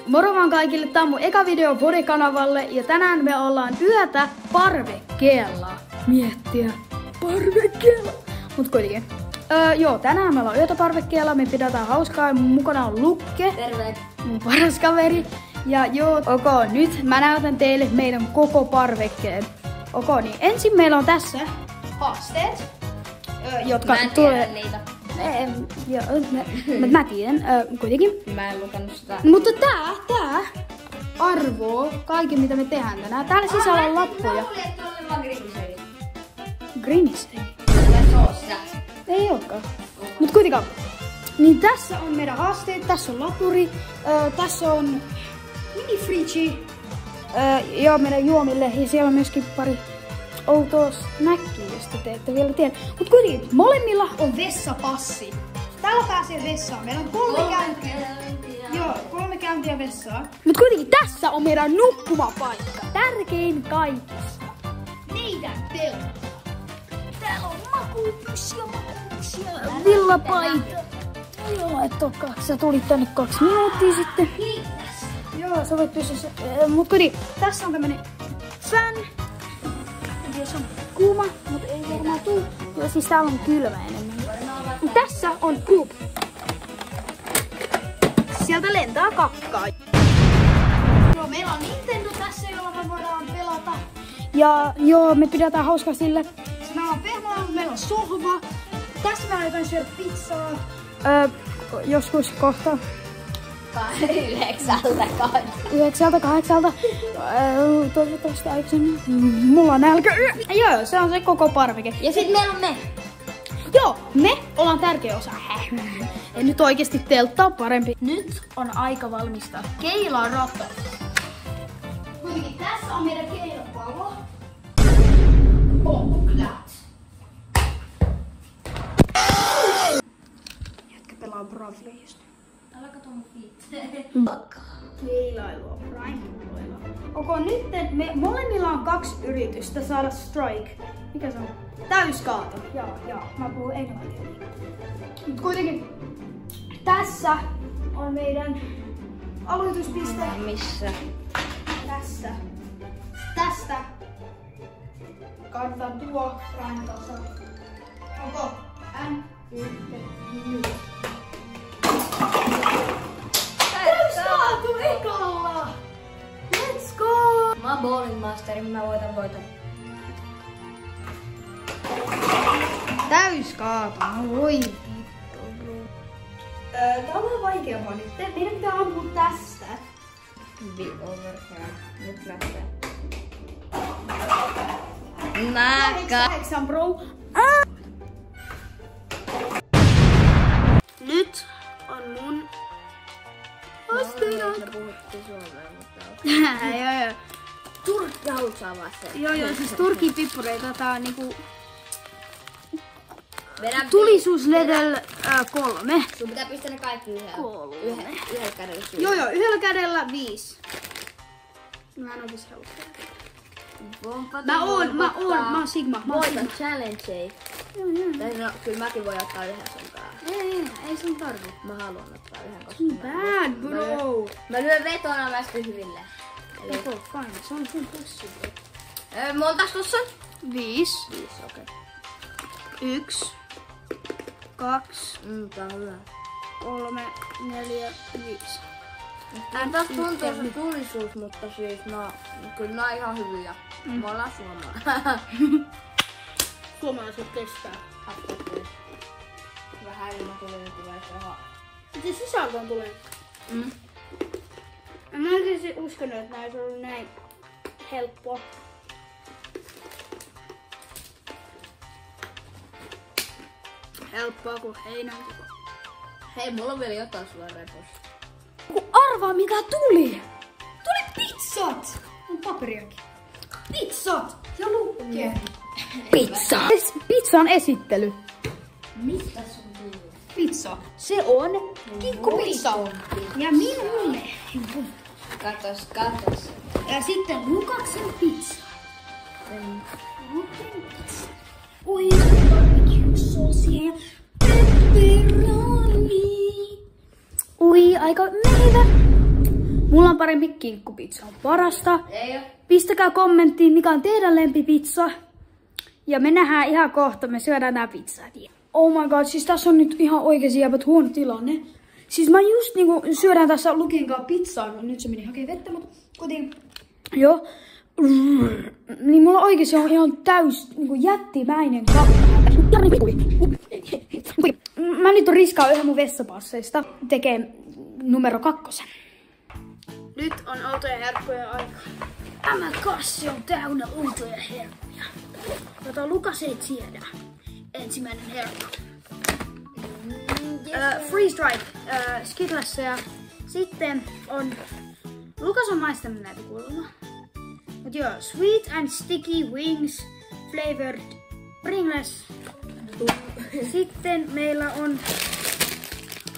Moro vaan kaikille, tää on mun eka video Vodi-kanavalle ja tänään me ollaan yötä parvekkeella. Miettiä, parvekkeella. Mut kuitenkin. Joo, tänään me ollaan yötä parvekkeella, me pidetään hauskaa ja mun mukana on Lukke. Terve. Mun paras kaveri. Ja joo, nyt mä näytän teille meidän koko parvekkeen. Niin ensin meillä on tässä haasteet, jotka tulee... niitä. Mä tiedän, kuitenkin. Mä en lukenut sitä. Mutta tää arvoo kaiken mitä me tehdään tänään. Täällä sisällä on lappuja. Mä luulin, että oli vaan grinisöi. Grinisöi? Se on sitä. Ei olekaan. Mut kuitenkaan. Niin tässä on meidän haasteet, tässä on lapuri, tässä on mini-fridgi. Ja meidän juomille ja siellä on myöskin pari outoa snackia, josta te ette vielä tiedä. Mut kuitenkin, molemmilla on vessapassi. Täällä pääsee vessaan. Meillä on 3 käyntiä. Joo, 3 käyntiä vessaa. Mut kuitenkin tässä on meidän nukkumapaikka. Tärkein kaikista. Meidän teltta. Täällä on makuupussia, villapaita. Joo, et olekaan. Sä tulit tänne 2 minuuttia sitten. Kiitos. Joo, sä voit pysyä. Mut kuitenkin, tässä on tämmönen fan. Se on kuuma, mutta ei varmaan tuu. Joo, siis täällä on kylmä enemmän. Tässä on Coop. Sieltä lentää kakkaa. Joo, meillä on Nintendo tässä, jolla me voidaan pelata. Ja joo, me pidetään hauskaa sille. Meillä on pehmoa, meillä on sohva. Tässä mä aion syödä pizzaa. Joskus kohta. 9-8. Toivottavasti aikaisemmin. Mulla on nälkä. Joo, se on se koko parveke. Ja sit meillä on me. Joo, me ollaan tärkeä osa. Ja nyt oikeesti teltta on parempi. Nyt on aika valmistaa keilarata. Kuitenkin tässä on meidän keilapallo. Jätkä pelaa Bravleista. Älä kato mun fiit. Keilailua, prime. Nyt me molemmilla on 2 yritystä saada strike. Mikä se on? Täyskaato. Joo, mä puhun englantia. Mut kuitenkin tässä on meidän aloituspiste. Missä? Tässä. Tästä. Kantaa tuo prime tasa. Nyt. Täyskaatu ekalla! Let's go! Mä oon bowling masteri, mä voitan. Täyskaatu, voi vittu bro. Tää on vähän vaikeampaa nyt. Meidän pitää ampua tästä. Big overhead. Nyt lähtee. Naka! 8 bro. Nyt on mun Me puhuttiin suomea, mutta Joo. Turkki haluaa avaa sen. Joo, siis turkin pippureita. Tää on niinku Vedä tulisuus level 3. Sun pitää pistää ne kaikki yhdellä kädellä syy. Joo, yhdellä kädellä 5. Mä en oikeesti halua. Mä oon Sigma. Voitan challenge. Joo. No, kyllä mäkin voin ottaa yhden sun kanssa. Ei sun tarvi. Mä haluan ottaa yhden, koska Too bad, bro. mä lyön vetona mä sitten hyville. Eli Fine, se on sun pussi, bro. montas tossa? 5. 5, okei. 1, 2, Tää on hyvä. 3, 4, 5. Taas tuntuu se tulisuus, mutta siis kyllä nää on ihan hyviä. Me ollaan suomalaisia. Suomalaiset kestää. Vähän ilman tulee rahaa. Miten sisältöön tulee? Mä en oikeesti uskonut, että nää olisi ollut näin helppoa. Helppoa kuin heinänteko. Hei, mulla on vielä jotain sulla repossa. Arvaa mitä tuli! Tuli pizzat! On paperiakin. Pizzat! Ja Lukke! Pizza! Pizzan esittely. Mistä sun tuli? Pizza. Se on kikkupizza. Ja minulle. Katos. Ja sitten Lukaksen pizza. Luken pizza. Oi, barbecue sauce ja pepperoni. Ui, aika mehevä. Mulla on parempi, kinkkupizza on parasta. Ei oo. Pistäkää kommenttiin, mikä on teidän lempipizza. Ja me nähdään ihan kohta, me syödään tää pizzaa. Oh my god, siis tässä on nyt ihan oikeesti jäävät huono tilanne. Siis mä just niinku syödään tässä Lukin kanssa pizzaa. No, nyt se meni hakee vettä, mutta kotiin. Joo. Niin mulla oikeesti on ihan täys niinku jättimäinen Mä nyt on riskaa yhden mun vessapasseista. Tekee numero 2. Nyt on outoja herkkuja aika. Tämä kassi on täynnä outoja herkkuja, jota Lukas ei tiedä. Ensimmäinen herkku. Freeze Dried Skittles ja sitten on... Lukas on maistanut näitä kuulemma. Mut joo, Sweet and Sticky Wings Flavored Pringles. Sitten meillä on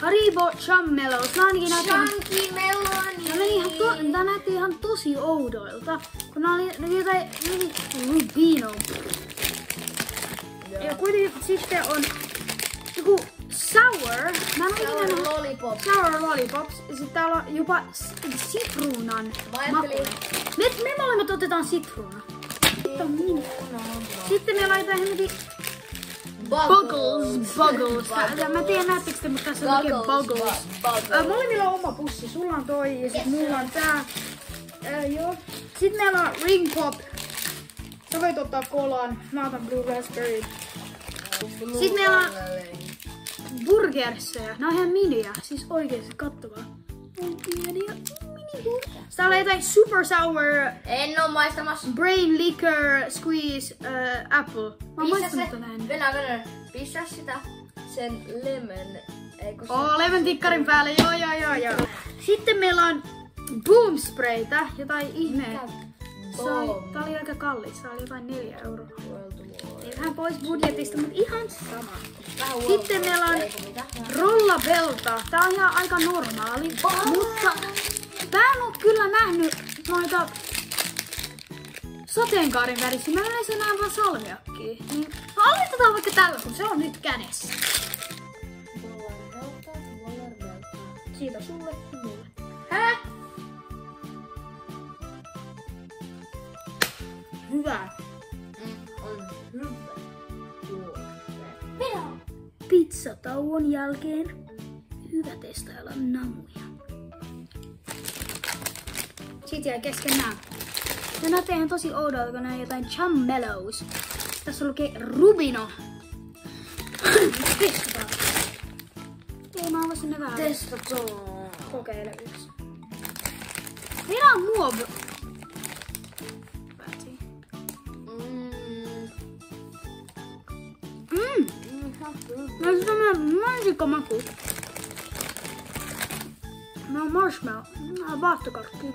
Haribo Chummellos. Chunky meloni. Tää näytti ihan tosi oudoilta. Kun nää oli jotain Rubino. Ja kuitenkin sitten on joku Sour. Sour Lollipops. Ja sitten täällä on jopa sitruunan maku. Me molemmat otetaan sitruuna. Sitten me laitetaan hemmetin Buggles. Mä tiedän näettekö te, mutta tässä lukee Buggles. Molemmilla on oma pussi. Sulla on toi ja sit mulla on tää. Joo. Sitten meillä on Ring Pop. Sä voit ottaa kolan. Mä otan Blue Raspberry. Sitten meillä on burgerseja. Nää on ihan miniä. Siis oikeesti kattokaa. Pieniä mini-burger. Täällä on jotain Super Sour. En oo maistamassa. Brain Liquor Squeeze Apple. Mä oon maistanut tätä ennen. Venä. Pistä sitä sen lemon. Lemon tikkarin päälle. Joo. Sitten meillä on Boom Spraytä. Jotain ihmeen. Tää oli aika kallis. Tää oli jotain 4 euroa. Vähän pois budjetista, mutta ihan sama. Sitten meillä on Rollabelta. Tää on ihan aika normaali. Mutta mä en oo kyllä nähnyt noita sateenkaaren värisiä. Mä yleensä näen vaan salmiakkia. Niin aloitetaan vaikka tällä, kun se on nyt kädessä. Siitä sulle ja mulle. Hä? Hyvä. On hyvä. Pizzatauon jälkeen hyvä testailla namuja. Siitä jäi kesken nää. Ja nää tehdään tosi oudolta, kun nää on jotain Chummellos. Tässä lukee Rubino. Testataan. Ei, mä avasin ne vähän. Testataan. Kokeile yksi. Meillä on muov. Mä oon semmonen mansikkamaku. Mä oon marshmallow. Mä oon vaahtokarkki.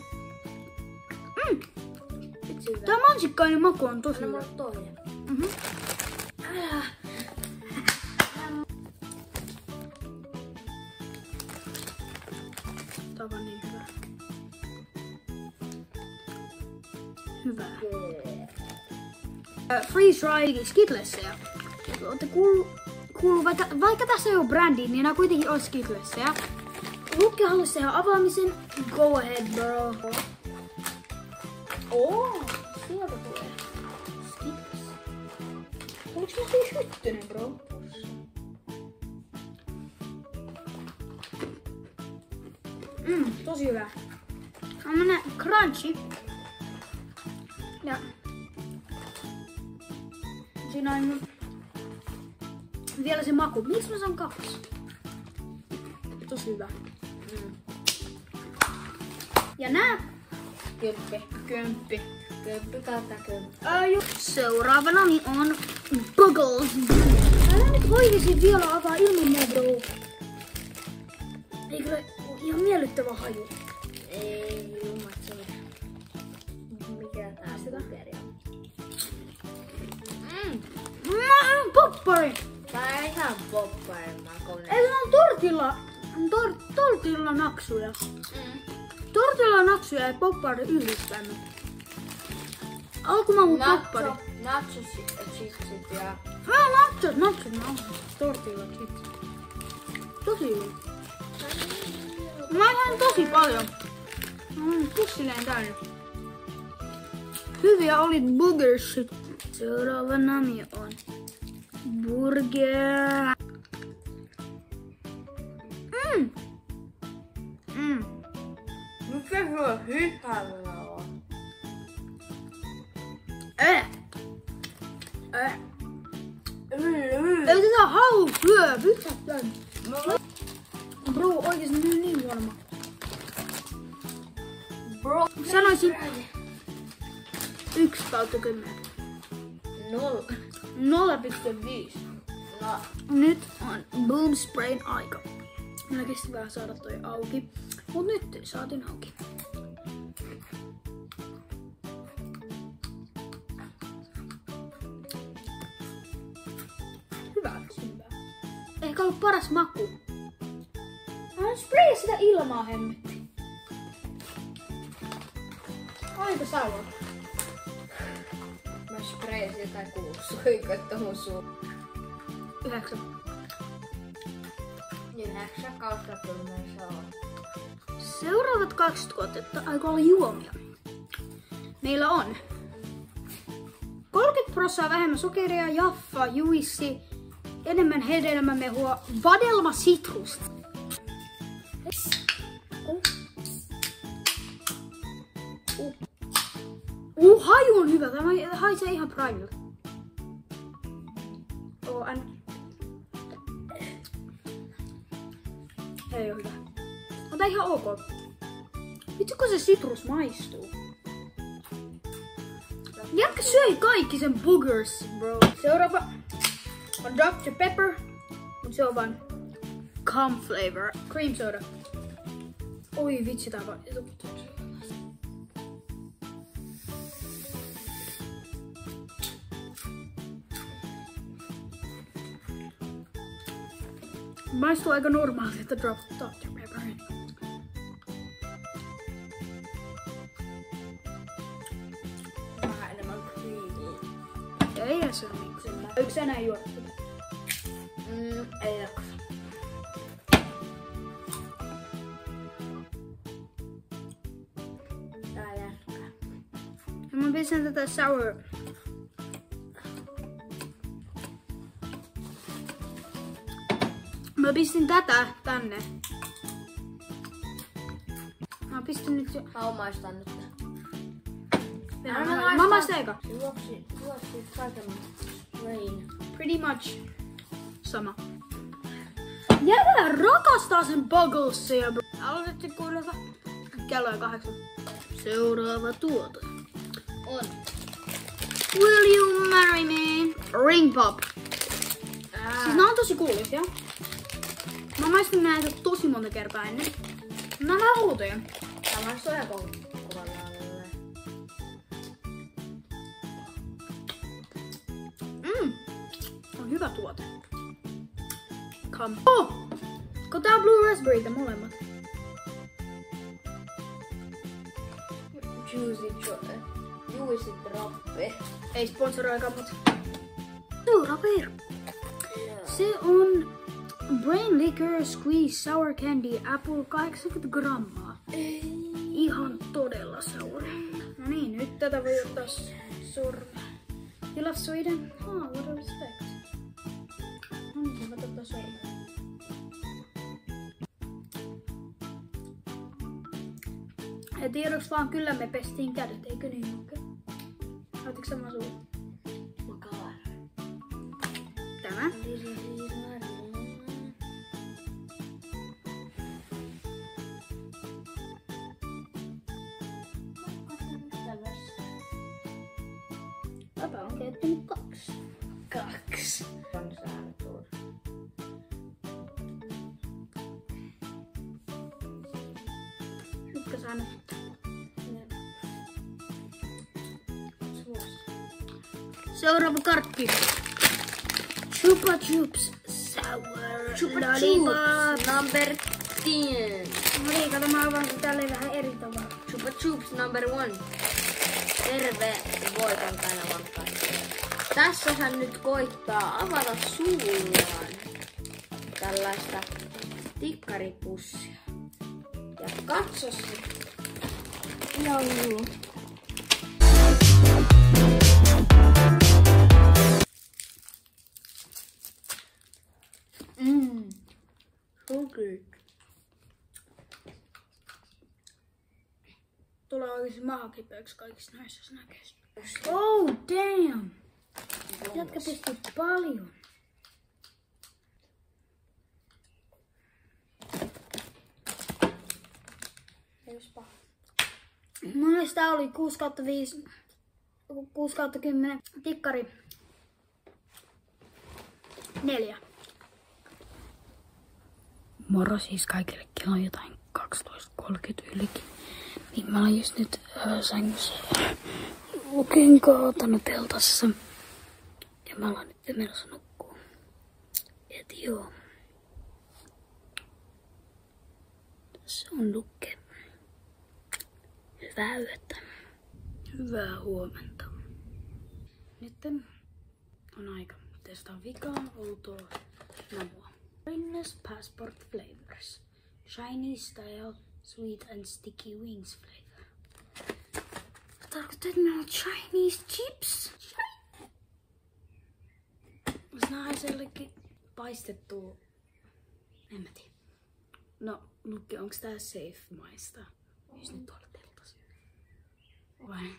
Tää mansikkainen maku on tosi hyvä. Tää on niin hyvä. Hyvä. Freeze Dried Skittlesia. Ootte kuullut, vaikka tässä ei oo brändi, niin nää kuitenkin on Skittlesia. Lukki halusi tehdä avaamisen. Go ahead, bro. Sieltä tulee Skittles. Oliks mä siis hyttynen, bro? Tosi hyvä. On tämmönen crunchy. Ja siinä on vielä se maku. Miksi mä saan 2? Tosi hyvä. Ja nää. Kymppi. Seuraavana niin on Buggles. Älä nyt oikeesti vielä avaa ilman mua, bro. Eikö ole ihan miellyttävä haju? Ei, ilman se. Mikä tää burgeri on? Poppari! Tää ei ihan popparin makuinen. Ei, se on tortilla naksuja. Tortilla naksuja ja poppari yhdistänyt. Alkumaku poppari. Nacho chipsit ja... Nacho. Tortilla chips. Tosi hyvä. Mä sain tosi paljon. Pussineen täynnä. Hyviä oli burgersit. Seuraava nami on burger. Mikä se on sisällä on? Ei tätä halua syö, pysä tän. Bro, oikeesti niin huono. Bro, Sanoisin 1/10. 0,5. No, Nyt on Boom Sprayn aika. Meillä kesti vähän saada toi auki, mut nyt saatiin auki. Hyvä. Ehkä ollut paras maku. Hän spraya sitä ilmaa, hemmetti. Aika sour. mä sprayasin jotain kuussuikko tohon suun. 9. Niin häksäkausta tunnen saa. Seuraavat 2 tuotetta aika olla juomia. Meillä on 30% vähemmän sokeria, jaffa, juissi, enemmän hedelmämehua, vadelma sitrusta. Haju on hyvä. Tämä haisee ihan primelta. Ei oo hyvä. On tää ihan ok. Vitsi kun se sitrus maistuu. Jätkä söi kaikki sen boogers, bro. Seuraava on Dr. Pepper. Mut se on vaan cum flavor. Cream soda. Oi vitsi tää vaan. Maistuu aika normaalilta Dr. Pepperin. Vähän enemmän creamia. Ei se ole miksen. Yks enää juo sitä. Ei jaksa. Tää jätkää. Mä pistän tätä sour. Mä pistin tätä tänne. Mä pistin nyt se. Mä maistan nyt. Mä maistan eka. Juoksi kaiken rain. Pretty much sama. Jätä rakastaa sen Bugglesia, bro. Aloitettiin kuunnella. Kello on 8. Seuraava tuote on Will You Marry Me? Ring Pop. Siis nää on tosi kuuluisia. Mä maistin näitä tosi monta kertaa ennen. Nää on vähän outoja. Tää maistuu ihan kovalle. On hyvä tuote. Come. Oh! Kun tää on Blue Raspberry, molemmat. Juicy droppi. Ei sponsoroikaan, mut seuraava ero. Se on Brain Liquor Squeeze Sour Candy Apple 80 grammaa. Ihan todella sour. No niin, nyt tätä voi ottaa sormeen. You love Sweden? Oh, what a respect. No niin, mä ottaa sormeen. Ja tiedoksi vaan, kyllä me pestiin kädet, eikö niin Luke? Haluatko sama suu? Tämä. Papa on käyttänyt 2. 2. Ykkösäännö. Seuraava karkki. Chupa Chups Sour Chupa Lollipop. Chups number 10. No niin, kato mä avaan tälleen vähän eri tavalla. Chupa Chups number 1. Terve voiton tänä vankkaan. Tässä hän nyt koittaa avata suullaan tällaista tikkaripussia. Ja katso se. Ihan hullu. So good. Tulee oikeesti maha kipeäksi kaikista näissä snackeissa. Oh damn! Jätkä pisti paljon. Monesta oli 6/5, 6/10, tikkari 4. Moro siis kaikille, kello on jotain 12:30 ylikin. Niin mä oon just nyt sängyssä Luken kaatana teltassa. Ja mä ollaan nyt menossa nukkuu. Et joo. Tässä on Luke. Hyvää yötä. Hyvää huomenta. Nyt on aika testaa vikaa, outoa, namua. Rinnes Passport Flavors. Chinese style, sweet and sticky wings flavor. Tarkoittaa, että meillä on Chinese chips. Nää sellekin paistettu. En mä tiedä. No, Lukki, onks tää safe maista? Jos nyt tuolla teltas. Vai?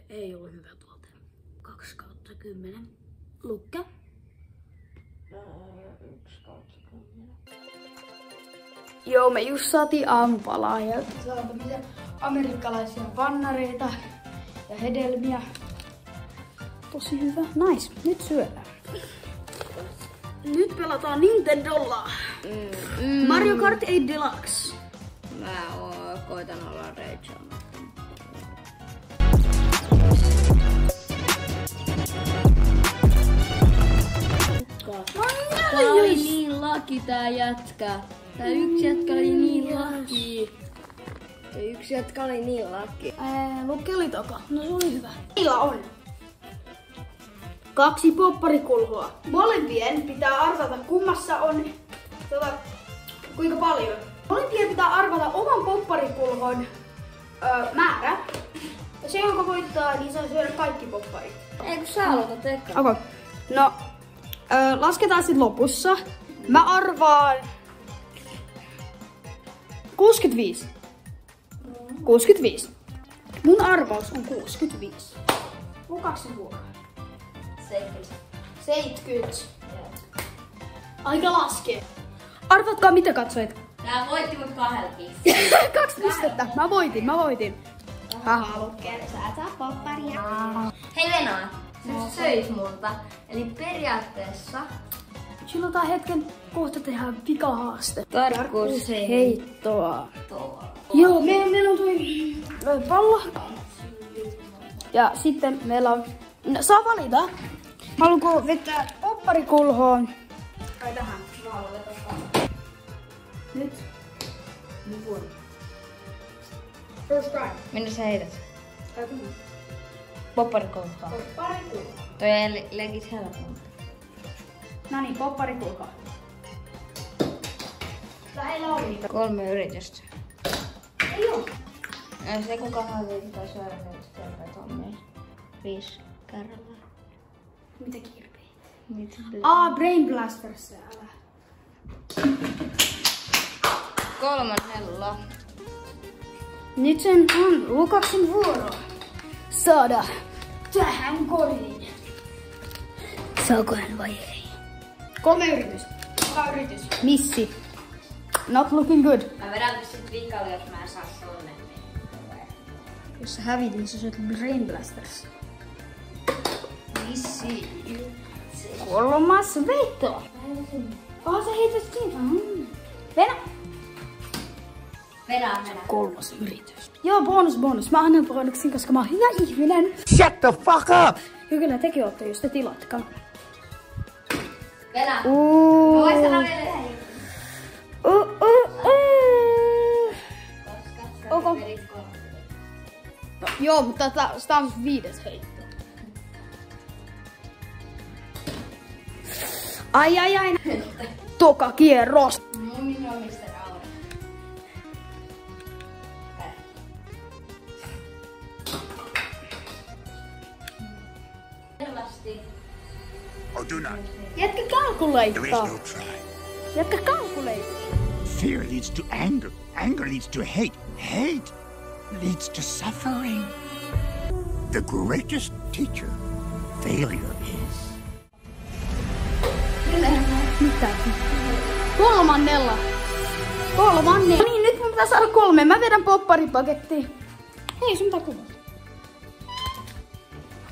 Ei ole hyvä tuote. 2/10. Lukke. 1/10. Joo, me just saatiin aamupalaa ja saa tämmöisiä amerikkalaisia pannareita ja hedelmiä. Tosi hyvä. Nice. Nyt syödään. Nyt pelataan Nintendolla. Mario Kart 8 Deluxe. Mä koitan olla Rachel. Tää oli niin laki tää jätkä. Tää yksi jätkä oli niin laki. Yksi jätkä oli niin laki. Lukke oli taka. No se oli hyvä. Meillä on 2 popparikulhoa. Molempien pitää arvata kummassa on kuinka paljon. Molempien pitää arvata oman popparikulhon määrä. Ja se jonka voittaa, niin saa syödä kaikki popparit. Ei kun sä aloitat eka. Okay. No, lasketaan sit lopussa. Mä arvaan 65. 65. Mun arvaus on 65. Kukaksi vuoro? 70. Aika laskee. Arvatkaa mitä katsoit. Tää voitti mut 2 pistettä. 2 pistettä. Mä voitin. Haha, Lukke, sä saa popparia. Hei Venaa, sä söit multa. Eli periaatteessa Chillotaan hetken, kohta tehdään pikahaaste. Tarkkuusheittoa. Joo, meillä on toi pallo. Ja sitten meillä on... No, saa valita. Haluanko vetää popparikulhoon? Tai tähän. Nyt. Mun vuoro. First try. Minne sä heität? Popparikulhoa. Toi ei legit helpompi. Noniin, popparikulhoa. Lähellä oli. 3 yritystä. Ei oo. Ja se kuka haluaa pitää syödä nyt tervetommia. 5 kerralla. Mitä kirpeitä? Mitä? Brain Blasters. Älä. 3. Nyt sen on Lukaksen vuoro saada tähän koriin. Saako hän vai ei? 3 yritys. Missi. Not looking good. Mä vedän sit vikalle, jos mä en saa sonne. Jos sä hävit, niin sä syöt Brain Blasters. Missi. 3. veto. Sä heität siitä. Venä. Venä. 3. yritys. Joo, bonus. Mä annan bonuksen, koska mä oon hyvä ihminen. Shut the fuck up! Ja kyllä tekin ootte, jos te tilaatte kanavan. Venä. Vois sanoa vielä yhden jutun. Onko? No, joo, mutta tää on 5. heitto. Ai. Toka kierros. Mun nimi on Mr. Aura. Selvästi. Or do not. Jätkä There is kalkuleittaa. no try. Jätkä kalkuleittaa. Fear leads to anger. Anger leads to hate. Hate leads to suffering. The greatest teacher failure is. Mitä? Kolmannella. No niin, nyt mun pitää saada 3. Mä vedän popparipakettiin. Hei, sun pitää kuvata.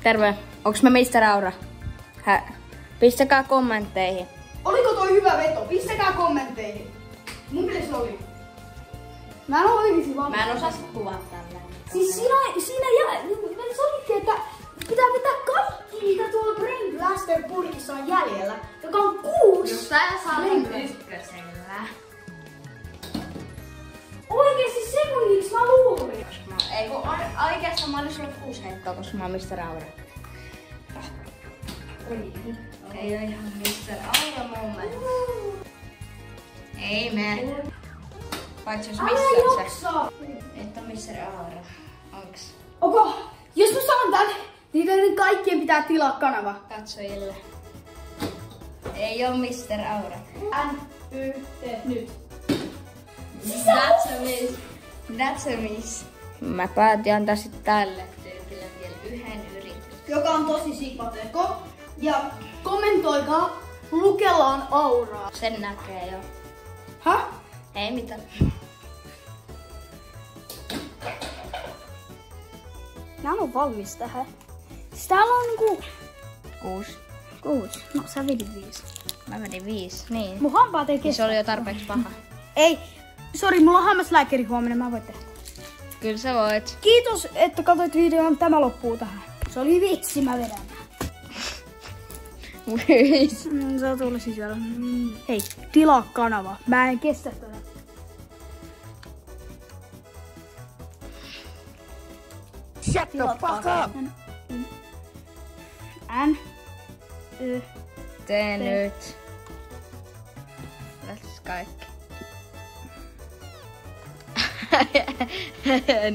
Terve. Onks mä Mr. Aura? Pistäkää kommentteihin. Oliko toi hyvä veto? Pistäkää kommentteihin. Mun mielestä oli. Mä en oo oikeesti valmis. Mä en osaa kuvata tällä. Siis siinä me sovittiin, että pitää vetää kaikki, mitä tuolla Brain Blaster purkissa on jäljellä, joka on 6. Jos tää saa Brain ykkösellä. Oikeesti sekunniksi mä luulin. Ei kun oikeastaan mä olin sulle 6 heittoa, koska mä oon Mr. Aura. Ei oo ihan Mr. Aura mun mielestä. Ei mene. Paitsi jos Älä missään jaksa! että on Mr. Aura. Onks? Onko? Jos mä saan tän, niin teidän kaikkien pitää tilaa kanava. Katsojille. Ei oo Mr. Aura. N-Y-T nyt. That's a miss. That's a miss. Mä päätin antaa sit tälle tyypille vielä yhden yrityksen. Joka on tosi sikateko. Ja kommentoikaa, lukellaan auraa. Sen näkee jo. Häh? Ei mitään. Mä oon valmis tähän. Siis täällä on niinku 6. 6. No sä vedit 5. Mä vedin 5, niin. Mun hampaat ei Se kestä. oli jo tarpeeksi paha. Ei. Sori, mulla on hammaslääkäri huomenna, mä voin tehdä. Kyllä sä voit. Kiitos, että katsoit videon. Tämä loppuu tähän. Se oli vitsi, mä vedän. Sä tulla sisällä. Hei, tilaa kanava. Mä en kestä tätä. Shut the fuck up! N. Y. Tee nyt. Lähtis kaikki.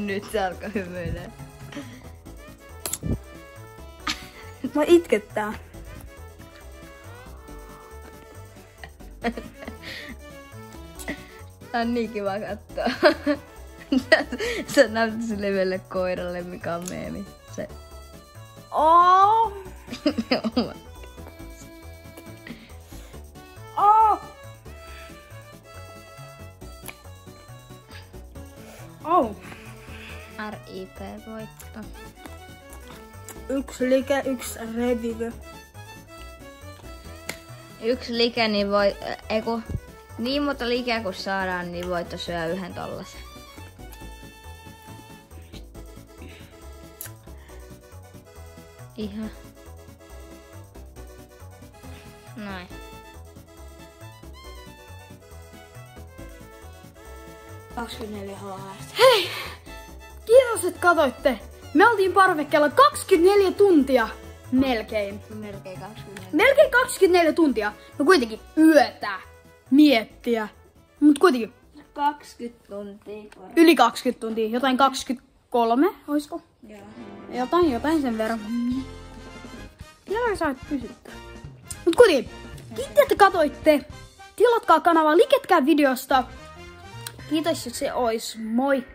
Nyt se alkoi hymyilee. Mä itkettää. Tää on niin kiva kattoo. Sä näytät sille yhdelle koiralle, mikä on meemi. Se. Oh. Oh. Oh. RIP voitto. 1 like, 1 revivy. 1 like, niin voi... Eiku, niin monta likeä kun saadaan, niin voitto syö yhden tollasen. Ihan. Noin. Hei! Kiitos, että katsoitte. Me oltiin parvekkeella 24 tuntia. Melkein. Melkein 24. Melkein 24 tuntia. No kuitenkin yötä miettiä. Mut kuitenkin 20 tuntia. yli 20 tuntia. Jotain 23, oisko? Joo. Jotain sen verran. Vielä sä et pysyttää. Mut kuitenkin, kiitos, että katsoitte. Tilatkaa kanavaa, liketkää videosta. Kiitos, jos se ois. Moi!